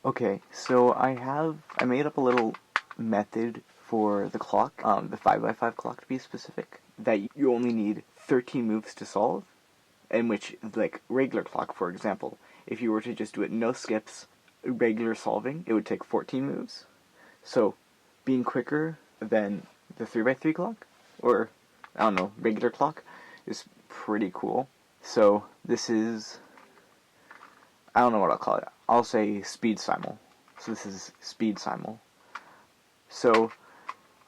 Okay, so I made up a little method for the clock, the 5x5 clock to be specific, that you only need 13 moves to solve, in which, like, regular clock, for example, if you were to just do it no skips, regular solving, it would take 14 moves. So, being quicker than the 3x3 clock, or, I don't know, regular clock, is pretty cool. So, this is, I don't know what I'll call it. I'll say speed simul. So this is speed simul. So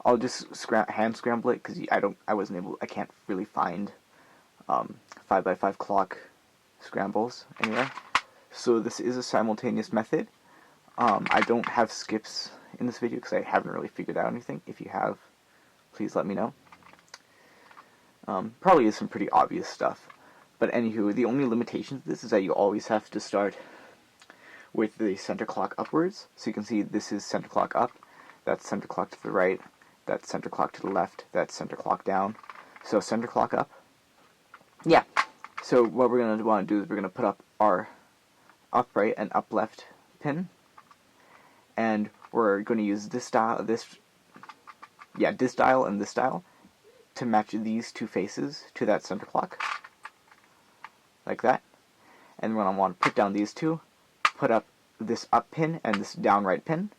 I'll just hand scramble it because I can't really find 5x5 clock scrambles anywhere. So this is a simultaneous method. I don't have skips in this video because I haven't really figured out anything. If you have, please let me know. Probably is some pretty obvious stuff. But anywho, the only limitation to this is that you always have to start with the center clock upwards. So you can see this is center clock up, that's center clock to the right, that's center clock to the left, that's center clock down. So center clock up. Yeah. So what we're going to want to do is we're going to put up our up right and up left pin. And we're going to use this dial, this dial and this dial to match these two faces to that center clock. Like that. And we're going to want to put down these two, put up this up pin and this down right pin,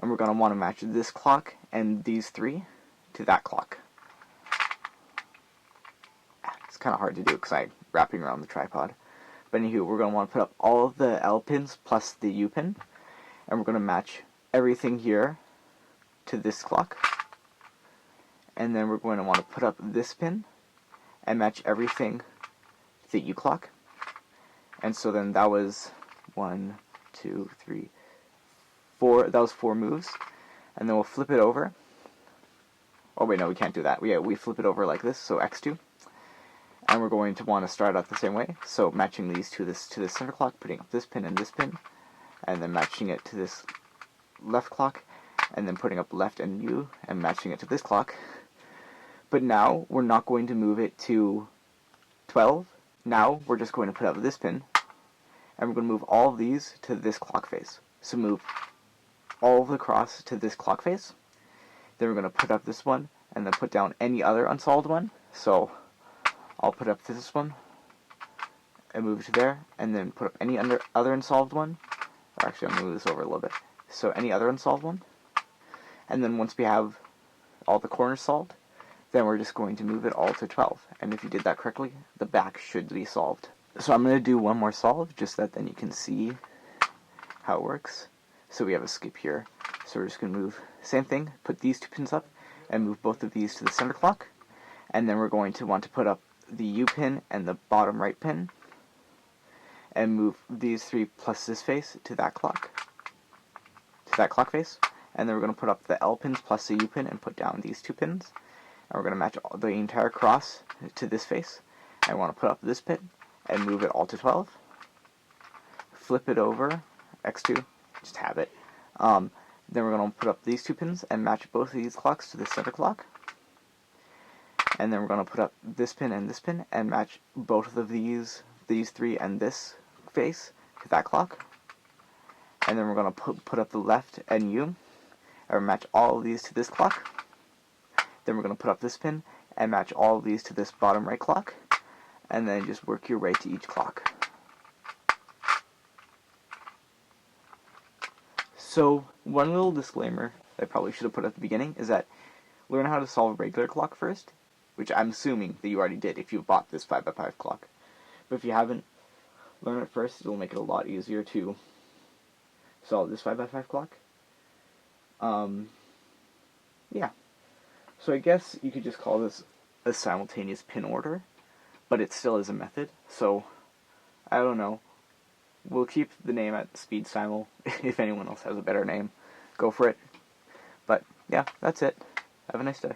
and we're going to want to match this clock and these three to that clock. It's kind of hard to do because I'm wrapping around the tripod. But anywho, we're going to want to put up all of the L pins plus the U pin, and we're going to match everything here to this clock. And then we're going to want to put up this pin and match everything to the U clock. And so then that was 1, 2, 3, 4. That was 4 moves. And then we'll flip it over. Oh wait, no, we can't do that. We flip it over like this, so X2. And we're going to want to start out the same way. So matching these to this center clock, putting up this pin and this pin, and then matching it to this left clock, and then putting up left and U and matching it to this clock. But now we're not going to move it to 12. Now we're just going to put up this pin, and we're going to move all of these to this clock face. So move all of the cross to this clock face. Then we're going to put up this one, and then put down any other unsolved one. So I'll put up this one, and move it to there, and then put up any other unsolved one. Or actually, I'm going to move this over a little bit. So any other unsolved one. And then once we have all the corners solved, then we're just going to move it all to 12. And if you did that correctly, the back should be solved. So I'm going to do one more solve, just that then you can see how it works. So we have a skip here. So we're just going to move, same thing, put these two pins up, and move both of these to the center clock. And then we're going to want to put up the U pin and the bottom right pin, and move these three plus this face to that clock face. And then we're going to put up the L pins plus the U pin and put down these two pins. And we're going to match the entire cross to this face. I want to put up this pin and move it all to 12. Flip it over, X2, just have it. Then we're going to put up these two pins and match both of these clocks to the center clock. And then we're going to put up this pin and match both of these three and this face to that clock. And then we're going to put up the left and U and match all of these to this clock. Then we're going to put up this pin and match all of these to this bottom right clock, and then just work your way to each clock. So one little disclaimer that I probably should have put at the beginning is that learn how to solve a regular clock first, which I'm assuming that you already did if you bought this 5x5 clock. But if you haven't, learn it first. It'll make it a lot easier to solve this 5x5 clock. Yeah. So I guess you could just call this a simultaneous pin order, but it still is a method, so I don't know. We'll keep the name at Speed Simul. If anyone else has a better name, go for it. But yeah, that's it. Have a nice day.